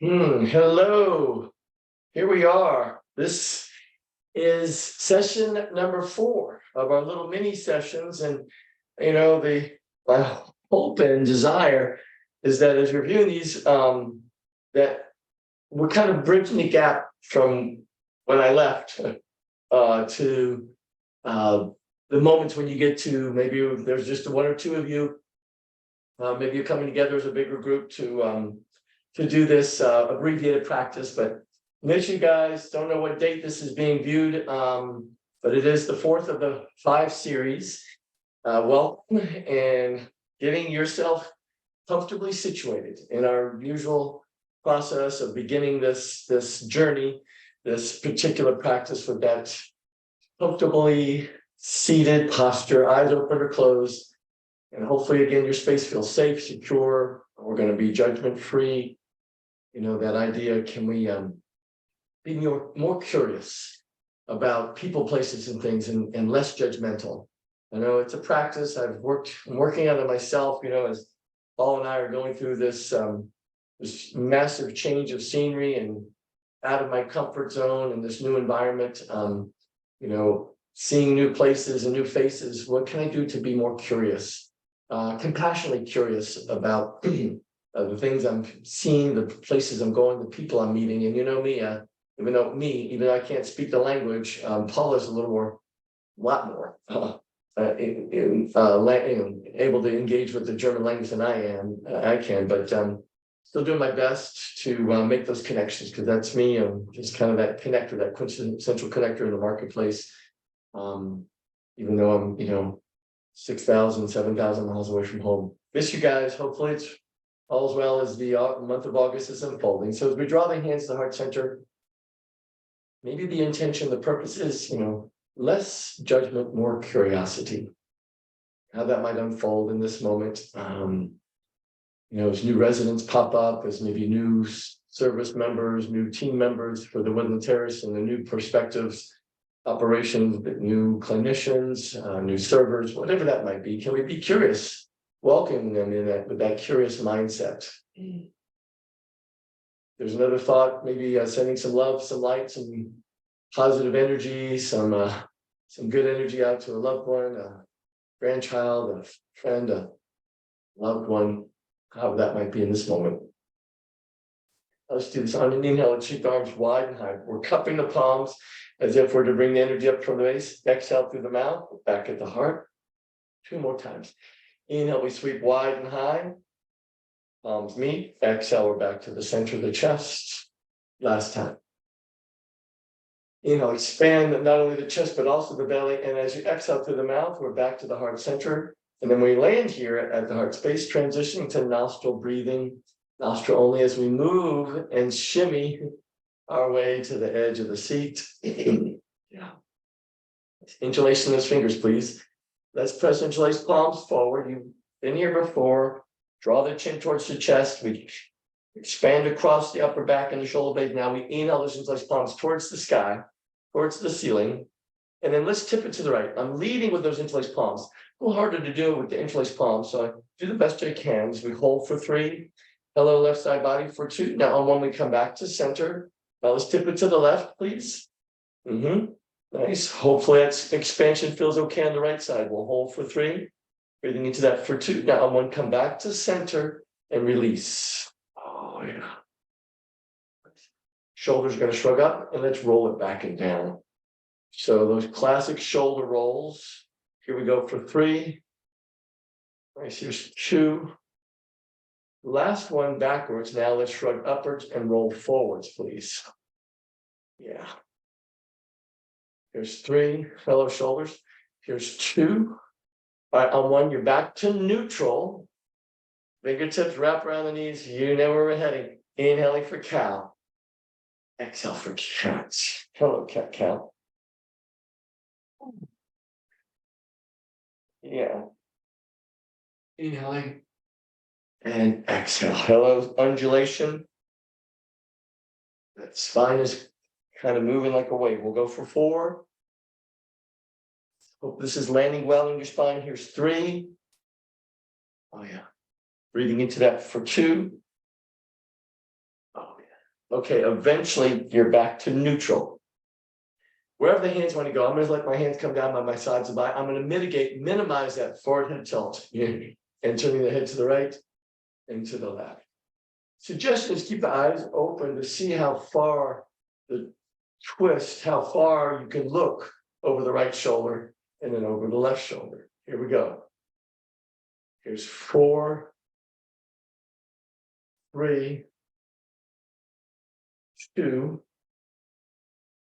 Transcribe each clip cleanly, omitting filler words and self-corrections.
Hello, here we are. This is session number 4 of our little mini sessions. And my hope and desire is that as you're viewing these, that we're kind of bridging the gap from when I left to the moments when you get to maybe there's just one or two of you, maybe you're coming together as a bigger group to do this abbreviated practice. But miss you guys, don't know what date this is being viewed, but it is the 4th of the 5 series. Welcome and getting yourself comfortably situated in our usual process of beginning this journey, this particular practice with that comfortably seated posture, eyes open or closed. And hopefully, again, your space feels safe, secure. We're going to be judgment free. That idea, can we be more curious about people, places, and things, and less judgmental? I know it's a practice. I'm working on it myself, as Paul and I are going through this massive change of scenery and out of my comfort zone in this new environment, seeing new places and new faces. What can I do to be more curious, compassionately curious about the things I'm seeing, the places I'm going, the people I'm meeting? And me, even though I can't speak the language, Paul is a lot more able to engage with the German language than I can, but still doing my best to make those connections, because that's me. I'm just kind of that connector, that quintessential connector in the marketplace. Even though I'm, 6,000, 7,000 miles away from home. Miss you guys. Hopefully it's all as well as the month of August is unfolding. So as we draw the hands to the heart center, maybe the intention, the purpose is, less judgment, more curiosity. How that might unfold in this moment. As new residents pop up, as maybe new service members, new team members for the Woodland Terrace, and the new perspectives, operations, new clinicians, new servers, whatever that might be. Can we be curious, welcoming them with that curious mindset? There's another thought, maybe sending some love, some light, some positive energy, some good energy out to a loved one, a grandchild, a friend, a loved one, however that might be in this moment. Let's do this on an inhale. Let's keep the arms wide and high. We're cupping the palms as if we're to bring the energy up from the base. Exhale through the mouth, back at the heart. 2 more times. Inhale, we sweep wide and high. Palms meet. Exhale, we're back to the center of the chest. Last time. Expand not only the chest, but also the belly. And as you exhale through the mouth, we're back to the heart center. And then we land here at the heart space, transitioning to nostril breathing. Nostril only as we move and shimmy our way to the edge of the seat. Yeah. Interlacing those fingers, please. Let's press interlace palms forward. You've been here before. Draw the chin towards the chest. We expand across the upper back and the shoulder blade. Now we inhale those interlace palms towards the sky, towards the ceiling. And then let's tip it to the right. I'm leading with those interlaced palms. A little harder to do with the interlaced palms, so I do the best I can as we hold for 3. Hello, left side body for 2. Now on 1, we come back to center. Now let's tip it to the left, please. Nice. Hopefully that expansion feels okay on the right side. We'll hold for 3. Breathing into that for 2. Now on 1, come back to center and release. Oh, yeah. Shoulders are going to shrug up, and let's roll it back and down. So those classic shoulder rolls. Here we go for 3. Nice. Here's 2. Last one backwards. Now let's shrug upwards and roll forwards, please. Yeah. Here's 3 fellow shoulders. Here's 2. All right, on 1, you're back to neutral. Fingertips wrap around the knees. You know where we're heading. Inhaling for cow. Exhale for cat. Hello, cat cow. Yeah. Inhaling. And exhale. Hello, undulation. That spine is kind of moving like a wave. We'll go for 4. Hope this is landing well in your spine. Here's 3. Oh, yeah. Breathing into that for 2. Oh, yeah. Okay, eventually you're back to neutral. Wherever the hands want to go, I'm going to let my hands come down by my sides and by. I'm going to minimize that forward head tilt. And turning the head to the right and to the left. Suggestion is keep the eyes open to see how far the twist, how far you can look over the right shoulder and then over the left shoulder. Here we go. Here's 4, 3, 2,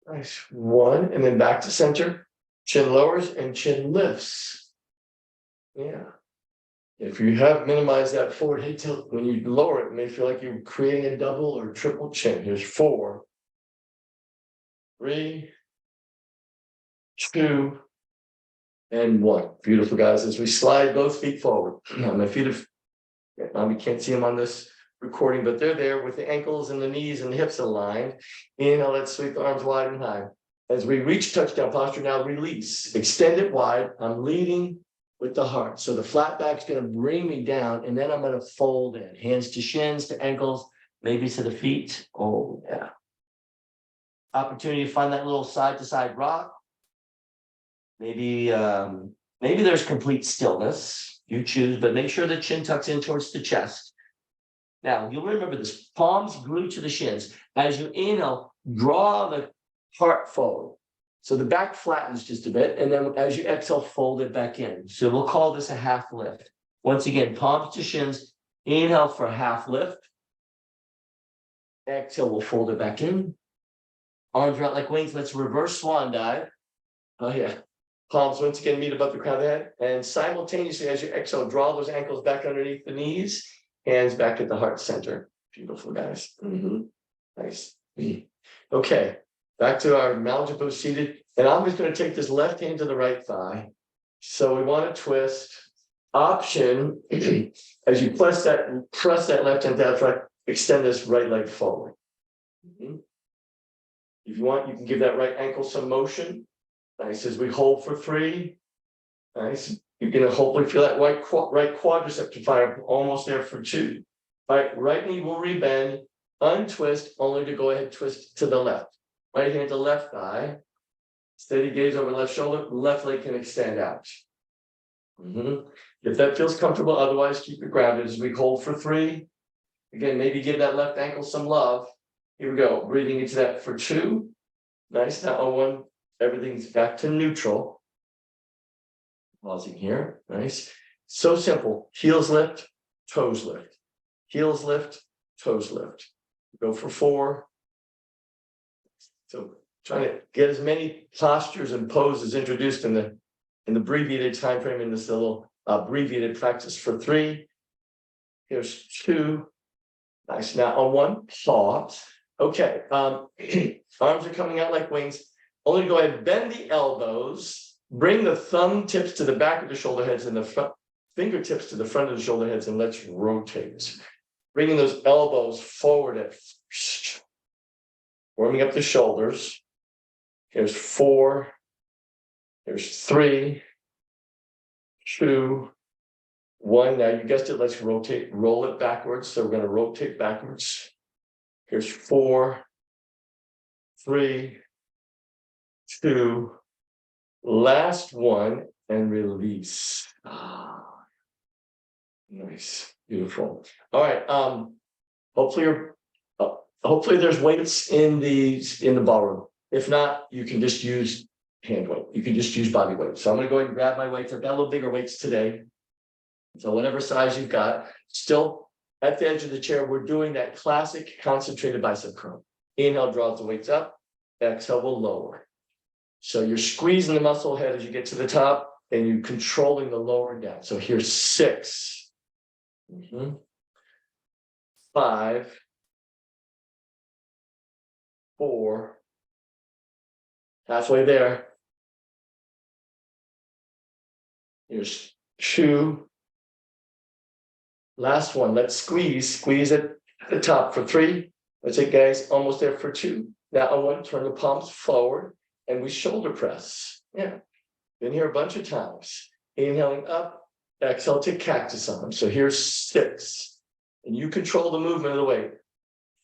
nice, 1, and then back to center. Chin lowers and chin lifts. Yeah. If you have minimized that forward head tilt, when you lower it, it may feel like you're creating a double or triple chin. Here's 4, 3, 2, and 1. Beautiful, guys. As we slide both feet forward. My feet have, you can't see them on this recording, but they're there with the ankles and the knees and the hips aligned. Inhale, let's sweep the arms wide and high. As we reach touchdown posture, now release. Extend it wide. I'm leading with the heart. So the flat back's going to bring me down, and then I'm going to fold in. Hands to shins, to ankles, maybe to the feet. Oh, yeah. Opportunity to find that little side-to-side rock. Maybe there's complete stillness. You choose, but make sure the chin tucks in towards the chest. Now, you'll remember this. Palms glued to the shins. As you inhale, draw the heart forward. So the back flattens just a bit, and then as you exhale, fold it back in. So we'll call this a half lift. Once again, palms to shins, inhale for a half lift. Exhale, we'll fold it back in. Arms are out like wings. Let's reverse swan dive. Oh, yeah. Palms once again meet above the crown of the head. And simultaneously, as you exhale, draw those ankles back underneath the knees. Hands back at the heart center. Beautiful, guys. Nice. Okay. Back to our mountain pose seated. And I'm just going to take this left hand to the right thigh. So we want to twist. Option, as you press that left hand down, try extend this right leg forward. If you want, you can give that right ankle some motion. Nice. As we hold for 3. Nice. You're going to hopefully feel that right quadricep to fire almost there for 2. All right. Right knee will rebend, untwist, only to go ahead, twist to the left. Right hand to left thigh. Steady gaze over left shoulder. Left leg can extend out. If that feels comfortable, otherwise keep it grounded as we hold for 3. Again, maybe give that left ankle some love. Here we go. Breathing into that for 2. Nice. Now on 1, everything's back to neutral. Pausing here. Nice. So simple. Heels lift, toes lift. Heels lift, toes lift. Go for 4. So trying to get as many postures and poses introduced in the abbreviated time frame in this little abbreviated practice for 3. Here's 2. Nice. Now on 1, pause. Okay. Arms are coming out like wings. Only go ahead and bend the elbows. Bring the thumb tips to the back of the shoulder heads and the front fingertips to the front of the shoulder heads, and let's rotate. Bringing those elbows forward at first. Warming up the shoulders. Here's 4. Here's 3, 2, 1. Now you guessed it. Let's rotate, roll it backwards. So we're going to rotate backwards. Here's 4, 3, 2. Last one, and release. Nice, beautiful. All right. Hopefully there's weights in the ballroom. If not, you can just use hand weight. You can just use body weight. So I'm going to go ahead and grab my weights. I've got a little bigger weights today. So whatever size you've got, still at the edge of the chair, we're doing that classic concentrated bicep curl. Inhale, draws the weights up. Exhale, will lower. So you're squeezing the muscle head as you get to the top, and you're controlling the lower down. So here's 6, 5, 4, halfway there. Here's 2. Last one. Let's squeeze at the top for 3. That's it, guys. Almost there for 2. Now I want to turn the palms forward. And we shoulder press. Yeah. Been here a bunch of times. Inhaling up, exhale to cactus arm. So here's 6. And you control the movement of the weight.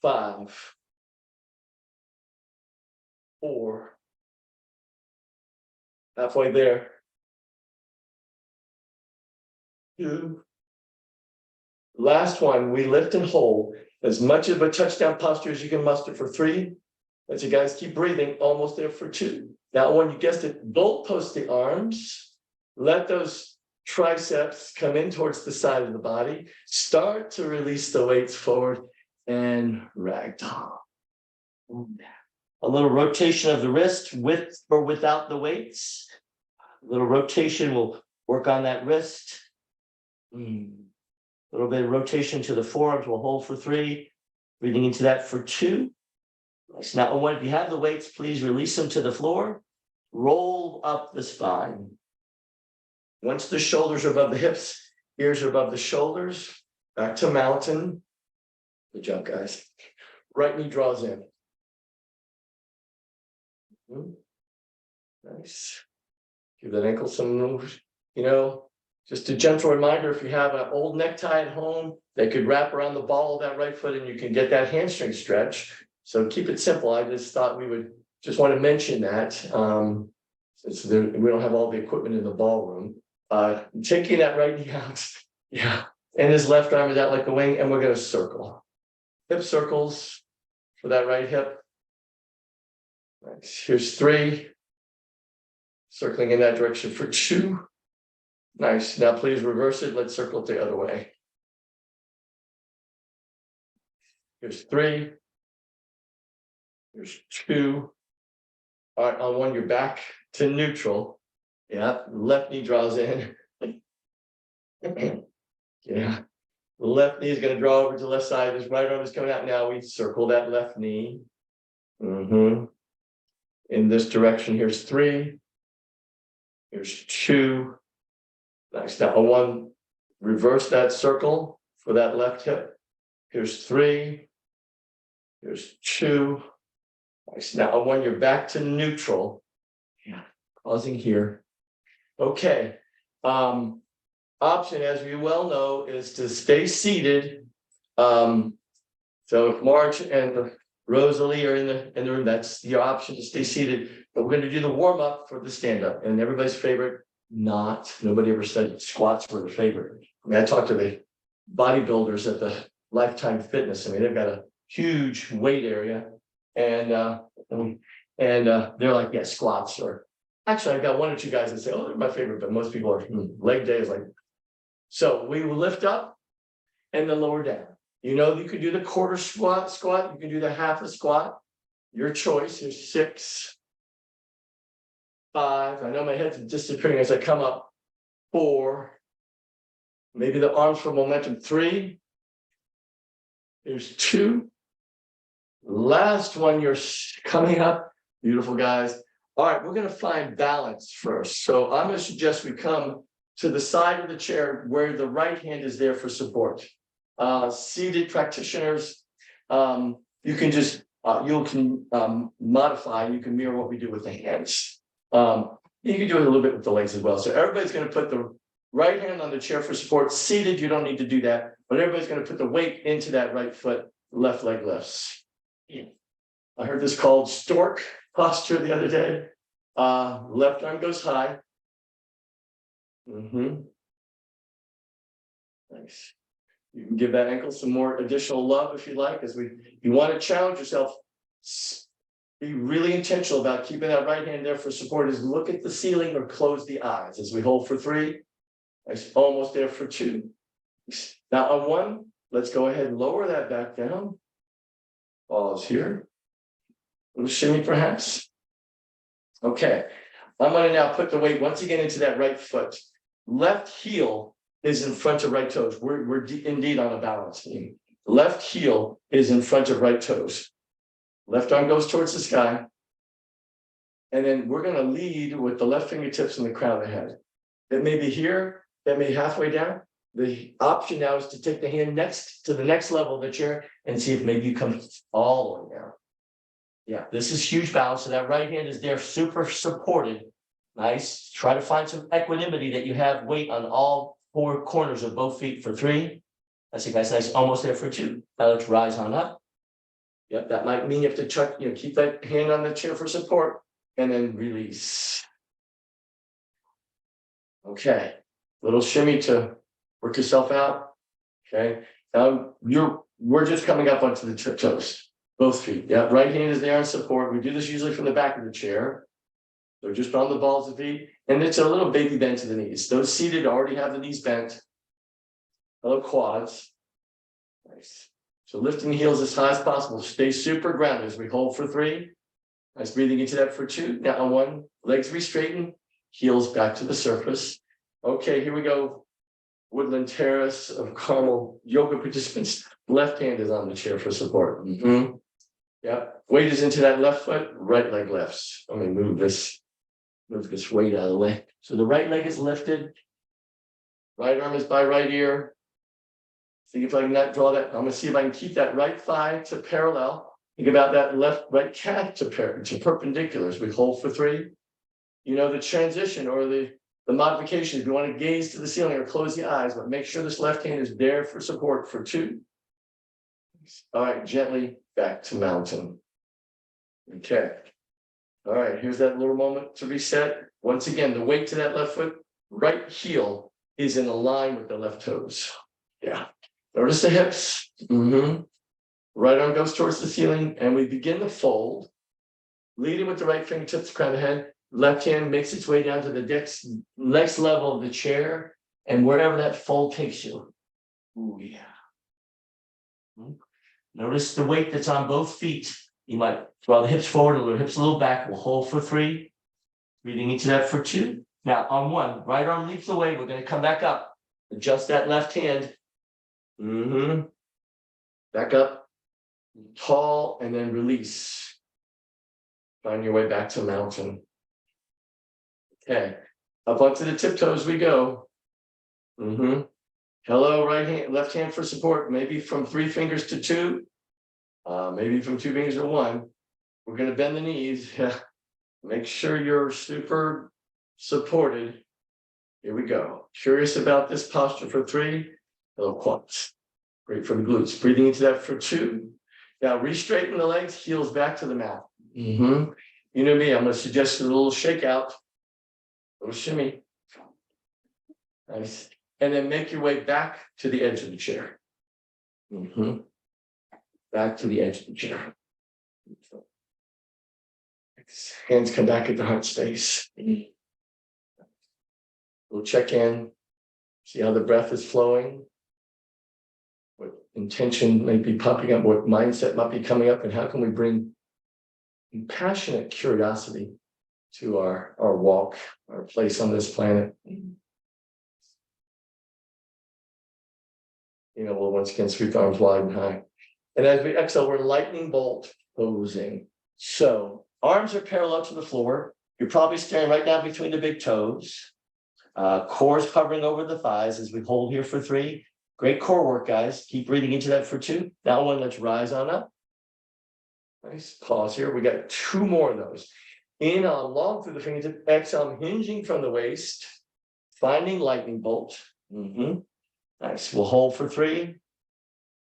5, 4. Halfway there. 2. Last one, we lift and hold as much of a touchdown posture as you can muster for 3. As you guys keep breathing, almost there for 2. Now, when you guessed it, bolt post the arms, let those triceps come in towards the side of the body, start to release the weights forward and ragdoll. A little rotation of the wrist with or without the weights. A little rotation will work on that wrist. A little bit of rotation to the forearms. We'll hold for 3. Breathing into that for 2. Nice. Now, if you have the weights, please release them to the floor. Roll up the spine. Once the shoulders are above the hips, ears are above the shoulders. Back to mountain. Good job, guys. Right knee draws in. Nice. Give that ankle some move. Just a gentle reminder, if you have an old necktie at home, they could wrap around the ball of that right foot and you can get that hamstring stretch. So keep it simple. I just thought we would just want to mention that since we don't have all the equipment in the ballroom. Taking that right knee out. Yeah. And his left arm is out like the wing, and we're going to circle. Hip circles for that right hip. Nice. Here's 3. Circling in that direction for 2. Nice. Now please reverse it. Let's circle it the other way. Here's 3. Here's 2. All right, on 1, you're back to neutral. Yeah, left knee draws in. Yeah, left knee is going to draw over to the left side. His right arm is coming out now. We circle that left knee. In this direction, here's 3. Here's 2. Nice. Now, on 1, reverse that circle for that left hip. Here's 3. Here's 2. Nice. Now, on 1, you're back to neutral. Yeah. Pausing here. Okay. Option, as we well know, is to stay seated. So if Marge and Rosalie are in the room, that's your option to stay seated. But we're going to do the warm up for the stand up, and everybody's favorite. Nobody ever said squats were the favorite. I talked to the bodybuilders at the Lifetime Fitness. They've got a huge weight area, and they're like, yeah, squats are. Actually, I've got 1 or 2 guys that say, oh, they're my favorite, but most people are leg day is like. So we will lift up and then lower down. You could do the quarter squat. You can do the half a squat. Your choice. Here's 6, 5. I know my head's disappearing as I come up. 4. Maybe the arms for momentum. 3. Here's 2. Last one, you're coming up. Beautiful, guys. All right, we're going to find balance first. So I'm going to suggest we come to the side of the chair where the right hand is there for support. Seated practitioners, you can just, modify, you can mirror what we do with the hands. You can do it a little bit with the legs as well. So everybody's going to put the right hand on the chair for support. Seated, you don't need to do that, but everybody's going to put the weight into that right foot, left leg lifts. I heard this called stork posture the other day. Left arm goes high. Nice. You can give that ankle some more additional love if you like, you want to challenge yourself. Be really intentional about keeping that right hand there for support. Is look at the ceiling or close the eyes as we hold for 3. Nice. Almost there for 2. Now on 1, let's go ahead and lower that back down. Pause here. A little shimmy perhaps. Okay. I'm going to now put the weight once again into that right foot. Left heel is in front of right toes. We're indeed on a balance team. Left heel is in front of right toes. Left arm goes towards the sky. And then we're going to lead with the left fingertips and the crown of the head. That may be here, that may be halfway down. The option now is to take the hand next to the next level of the chair and see if maybe you come all the way down. Yeah, this is huge balance. So that right hand is there, super supported. Nice. Try to find some equanimity that you have weight on all 4 corners of both feet for 3. That's it, guys. Nice. Almost there for 2. Now let's rise on up. Yep, that might mean you have to chuck, keep that hand on the chair for support and then release. Okay, little shimmy to work yourself out. Okay, now we're just coming up onto the toes, both feet. Yeah, right hand is there on support. We do this usually from the back of the chair. So just on the balls of the feet, and it's a little baby bend to the knees. Those seated already have the knees bent. Hello, quads. Nice. So lifting the heels as high as possible. Stay super grounded as we hold for 3. Nice, breathing into that for 2. Now on 1, legs re-straighten, heels back to the surface. Okay, here we go. Woodland Terrace of Carmel yoga participants. Left hand is on the chair for support. Yeah, weight is into that left foot, right leg lifts. Let me move this weight out of the way. So the right leg is lifted. Right arm is by right ear. See if I can not draw that. I'm going to see if I can keep that right thigh to parallel. Think about that right calf to perpendicular as we hold for 3. The transition or the modification, if you want to gaze to the ceiling or close the eyes, but make sure this left hand is there for support for 2. All right, gently back to mountain. Okay. All right, here's that little moment to reset. Once again, the weight to that left foot, right heel is in line with the left toes. Yeah. Notice the hips. Right arm goes towards the ceiling, and we begin to fold. Leading with the right fingertips, crown the head. Left hand makes its way down to the next level of the chair, and wherever that fold takes you. Ooh, yeah. Notice the weight that's on both feet. You might draw the hips forward, or the hips a little back. We'll hold for 3. Breathing into that for 2. Now on 1, right arm leaps away. We're going to come back up. Adjust that left hand. Back up. Tall, and then release. Find your way back to mountain. Okay. Up onto the tiptoes we go. Hello, right hand, left hand for support. Maybe from 3 fingers to 2. Maybe from 2 fingers to 1. We're going to bend the knees. Make sure you're super supported. Here we go. Curious about this posture for 3. Hello, quads. Great for the glutes. Breathing into that for 2. Now re-straighten the legs, heels back to the mat. You know me, I'm going to suggest a little shakeout, a little shimmy. Nice. And then make your way back to the edge of the chair. Back to the edge of the chair. Hands come back at the heart space. We'll check in, see how the breath is flowing, what intention might be popping up, what mindset might be coming up, and how can we bring passionate curiosity to our walk, our place on this planet. We'll once again sweep the arms wide and high. And as we exhale, we're lightning bolt posing. So arms are parallel to the floor. You're probably staring right down between the big toes. Core's hovering over the thighs as we hold here for 3. Great core work, guys. Keep breathing into that for 2. Now 1, let's rise on up. Nice. Pause here. We got 2 more of those. Inhale, long through the fingertip. Exhale, hinging from the waist. Finding lightning bolt. Nice. We'll hold for 3.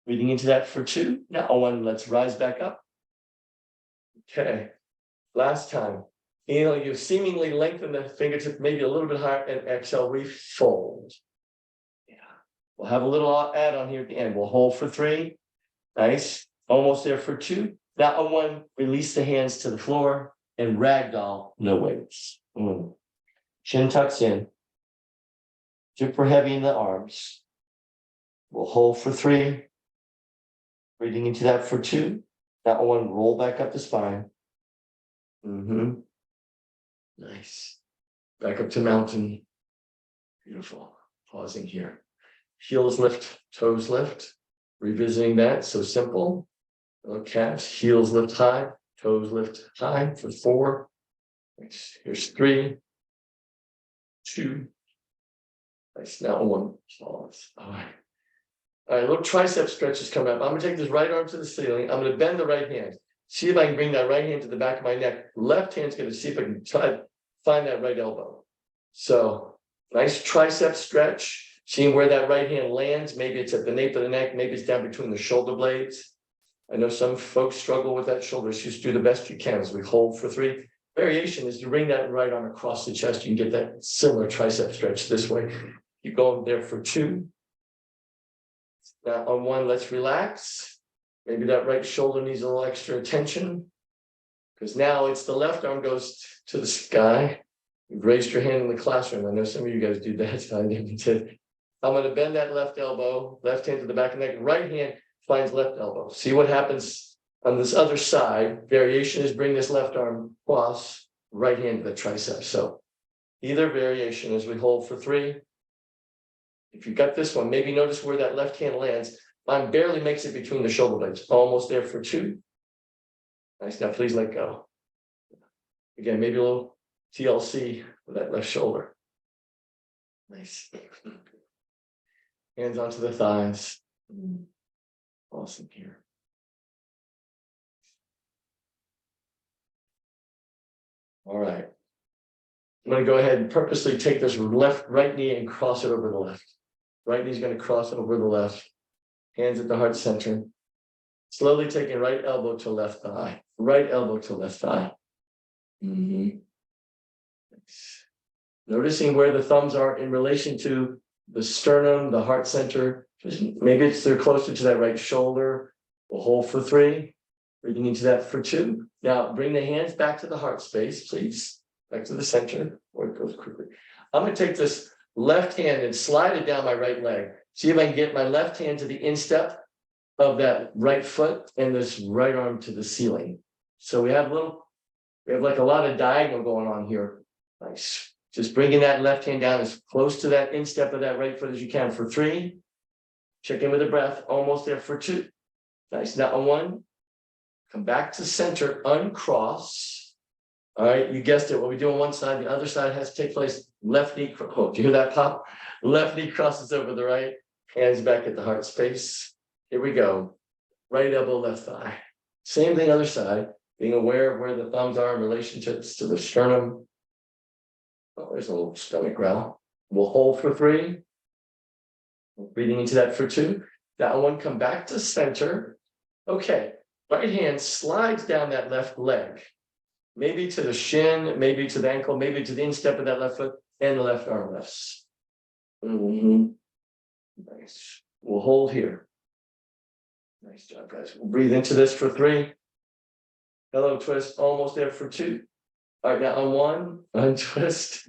Breathing into that for 2. Now 1, let's rise back up. Okay. Last time. Inhale, you seemingly lengthen the fingertip maybe a little bit higher, and exhale, we fold. Yeah. We'll have a little add on here at the end. We'll hold for 3. Nice. Almost there for 2. Now on 1, release the hands to the floor and ragdoll, no weights. Chin tucks in. Super heavy in the arms. We'll hold for 3. Breathing into that for 2. Now on 1, roll back up the spine. Nice. Back up to mountain. Beautiful. Pausing here. Heels lift, toes lift. Revisiting that, so simple. Calves, heels lift high, toes lift high for 4. Here's 3, 2. Nice. Now 1. Pause. All right, little tricep stretches coming up. I'm going to take this right arm to the ceiling. I'm going to bend the right hand. See if I can bring that right hand to the back of my neck. Left hand's going to see if I can try to find that right elbow. So nice tricep stretch. Seeing where that right hand lands. Maybe it's at the nape of the neck. Maybe it's down between the shoulder blades. I know some folks struggle with that shoulder. Just do the best you can as we hold for 3. Variation is to bring that right arm across the chest. You can get that similar tricep stretch this way. Keep going there for 2. Now on 1, let's relax. Maybe that right shoulder needs a little extra attention, because now it's the left arm goes to the sky. You've raised your hand in the classroom. I know some of you guys do that. I never did. I'm going to bend that left elbow, left hand to the back of the neck, right hand finds left elbow. See what happens on this other side. Variation is bring this left arm across, right hand to the tricep. So either variation as we hold for 3. If you got this one, maybe notice where that left hand lands. Mine barely makes it between the shoulder blades. Almost there for 2. Nice. Now please let go. Again, maybe a little TLC with that left shoulder. Nice. Hands onto the thighs. Awesome here. All right. I'm going to go ahead and purposely take this right knee and cross it over the left. Right knee is going to cross it over the left. Hands at the heart center. Slowly taking right elbow to left thigh. Right elbow to left thigh. Noticing where the thumbs are in relation to the sternum, the heart center. Maybe they're closer to that right shoulder. We'll hold for 3. Breathing into that for 2. Now bring the hands back to the heart space, please. Back to the center, or it goes quickly. I'm going to take this left hand and slide it down my right leg. See if I can get my left hand to the instep of that right foot and this right arm to the ceiling. So we have like a lot of diagonal going on here. Nice. Just bringing that left hand down as close to that instep of that right foot as you can for 3. Check in with the breath. Almost there for 2. Nice. Now on 1, come back to center, uncross. All right, you guessed it. What we do on one side, the other side has to take place. Left knee, oh, do you hear that pop? Left knee crosses over the right, hands back at the heart space. Here we go. Right elbow, left thigh. Same thing, other side. Being aware of where the thumbs are in relationships to the sternum. Oh, there's a little stomach growl. We'll hold for 3. Breathing into that for 2. That 1, come back to center. Okay, right hand slides down that left leg. Maybe to the shin, maybe to the ankle, maybe to the instep of that left foot, and the left arm lifts. Nice. We'll hold here. Nice job, guys. We'll breathe into this for 3. Hello, twist. Almost there for 2. All right, now on 1, untwist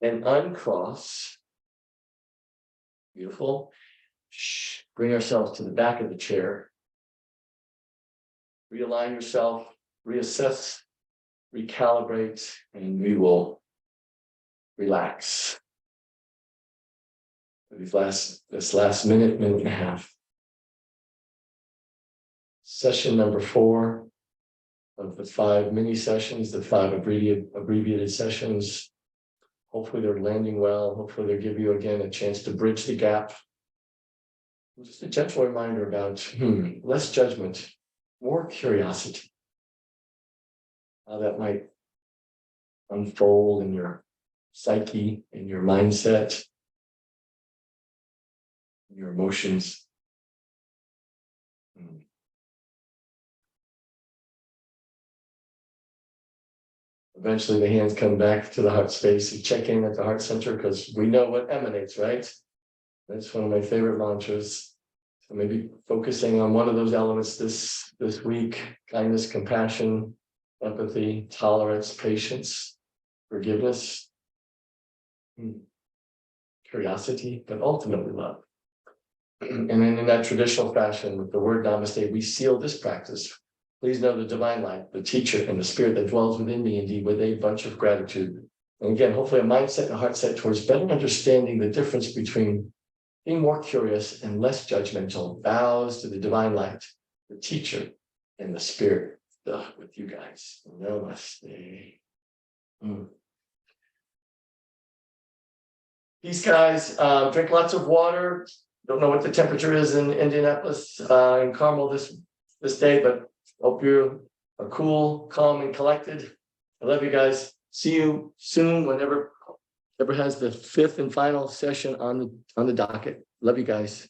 and uncross. Beautiful. Bring ourselves to the back of the chair. Realign yourself, reassess, recalibrate, and we will relax. This last minute and a half. Session number 4 of the 5 mini sessions, the 5 abbreviated sessions. Hopefully they're landing well. Hopefully they'll give you again a chance to bridge the gap. Just a gentle reminder about less judgment, more curiosity. How that might unfold in your psyche, in your mindset, your emotions. Eventually the hands come back to the heart space. You check in at the heart center because we know what emanates, right? That's one of my favorite mantras. So maybe focusing on one of those elements this week: kindness, compassion, empathy, tolerance, patience, forgiveness, curiosity, but ultimately love. And then in that traditional fashion, with the word namaste, we seal this practice. Please know the divine light, the teacher, and the spirit that dwells within me, indeed, with a bunch of gratitude. And again, hopefully a mindset and a heart set towards better understanding the difference between being more curious and less judgmental. Bows to the divine light, the teacher, and the spirit with you guys. Namaste. Peace, guys. Drink lots of water. Don't know what the temperature is in Indianapolis and Carmel this day, but hope you are cool, calm, and collected. I love you guys. See you soon whenever has the 5th and final session on the docket. Love you guys.